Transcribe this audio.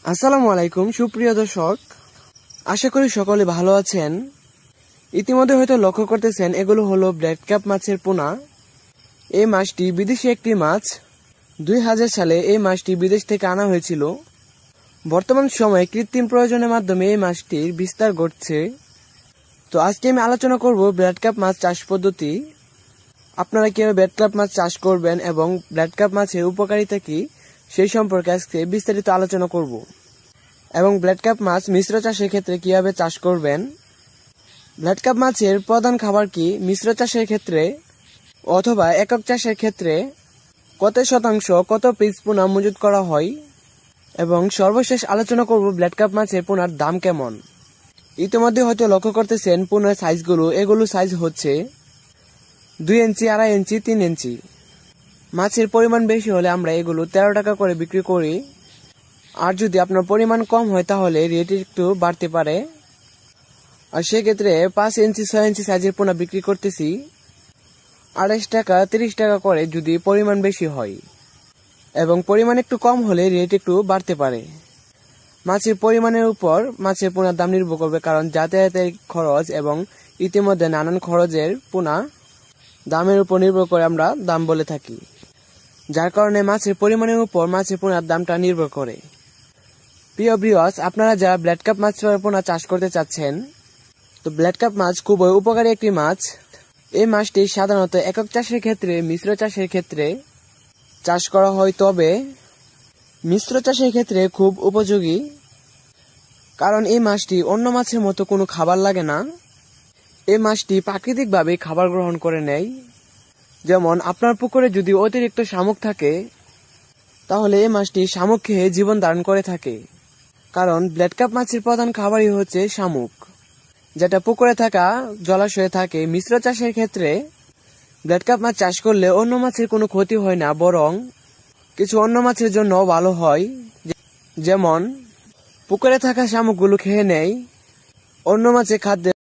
আসসালামু আলাইকুম সুপ্রিয় দর্শক, আশা করি সকলে ভালো আছেন। ইতিমধ্যে হয়তো লক্ষ্য করতেছেন এগুলো হলো ব্ল্যাক ক্যাপ মাছের পোনা। এই মাছটি বিদেশি একটি মাছ। 2000 সালে এই মাছটি বিদেশ থেকে আনা হয়েছিল। বর্তমান সময়ে কৃত্রিম প্রয়োজনের মাধ্যমে এই মাছটির বিস্তার ঘটছে। তো আজকে আমি আলোচনা করব ব্ল্যাক ক্যাপ মাছ চাষ পদ্ধতি। আপনারা কিভাবে ব্ল্যাক ক্যাপ মাছ চাষ করবেন এবং ব্ল্যাক ক্যাপ মাছের উপকারিতা কি সেই সম্পর্কে আজকে বিস্তারিত আলোচনা করব। এবং ব্ল্যাক ক্যাপ মাছ মিশ্র চাষের ক্ষেত্রে কিভাবে চাষ করবেন। ব্ল্যাক ক্যাপ মাছের প্রধান খাবার কি, মিশ্র চাষের ক্ষেত্রে অথবা একক চাষের ক্ষেত্রে কত শতাংশ কত পিস পোনা মজুত করা হয়, এবং সর্বশেষ আলোচনা করব ব্ল্যাক ক্যাপ মাছের পোনার দাম কেমন। ইতিমধ্যে হয়তো লক্ষ্য করতেছেন পোনার সাইজগুলো। এগুলো সাইজ হচ্ছে 2 ইঞ্চি, 2.5 ইঞ্চি, 3 ইঞ্চি। মাছের পরিমাণ বেশি হলে আমরা এগুলো 13 টাকা করে বিক্রি করি। আর যদি আপনার পরিমাণ কম হয় তাহলে রেট একটু বাড়তে পারে। আর সেক্ষেত্রে 5 ইঞ্চি 6 ইঞ্চি সাইজের পোনা বিক্রি করতেছি 28 টাকা 30 টাকা করে যদি পরিমাণ বেশি হয়, এবং পরিমাণ একটু কম হলে রেট একটু বাড়তে পারে। মাছের পরিমাণের উপর মাছের পোনার দাম নির্ভর করবে, কারণ যাতায়াতের খরচ এবং ইতিমধ্যে নানান খরচের পোনা দামের উপর নির্ভর করে আমরা দাম বলে থাকি, যার কারণে মাছের পরিমাণের উপর মাছের পোনার দামটা নির্ভর করে। প্রিয় ভিউয়ার্স, আপনারা যারা ব্ল্যাক ক্যাপ মাছের পোনা চাষ করতে চাচ্ছেন, তো ব্ল্যাক ক্যাপ মাছ খুবই উপকারী একটি মাছ। এই মাছটি সাধারণত একক চাষের ক্ষেত্রে মিশ্র চাষের ক্ষেত্রে চাষ করা হয়, তবে মিশ্র চাষের ক্ষেত্রে খুব উপযোগী, কারণ এই মাছটি অন্য মাছের মতো কোনো খাবার লাগে না। এই মাছটি প্রাকৃতিকভাবে খাবার গ্রহণ করে নেয়। যেমন আপনার পুকুরে যদি অতিরিক্ত শামুক থাকে তাহলে এই মাছটি শামুক খেয়ে জীবন ধারণ করে থাকে, কারণ ব্ল্যাক ক্যাপ মাছের প্রধান খাবারই হচ্ছে শামুক, যেটা পুকুরে থাকা জলাশয়ে থাকে। মিশ্র চাষের ক্ষেত্রে ব্ল্যাক ক্যাপ মাছ চাষ করলে অন্য মাছের কোনো ক্ষতি হয় না, বরং কিছু অন্য মাছের জন্য ভালো হয়। যেমন পুকুরে থাকা শামুকগুলো খেয়ে নেয়, অন্য মাছের খাদ্যে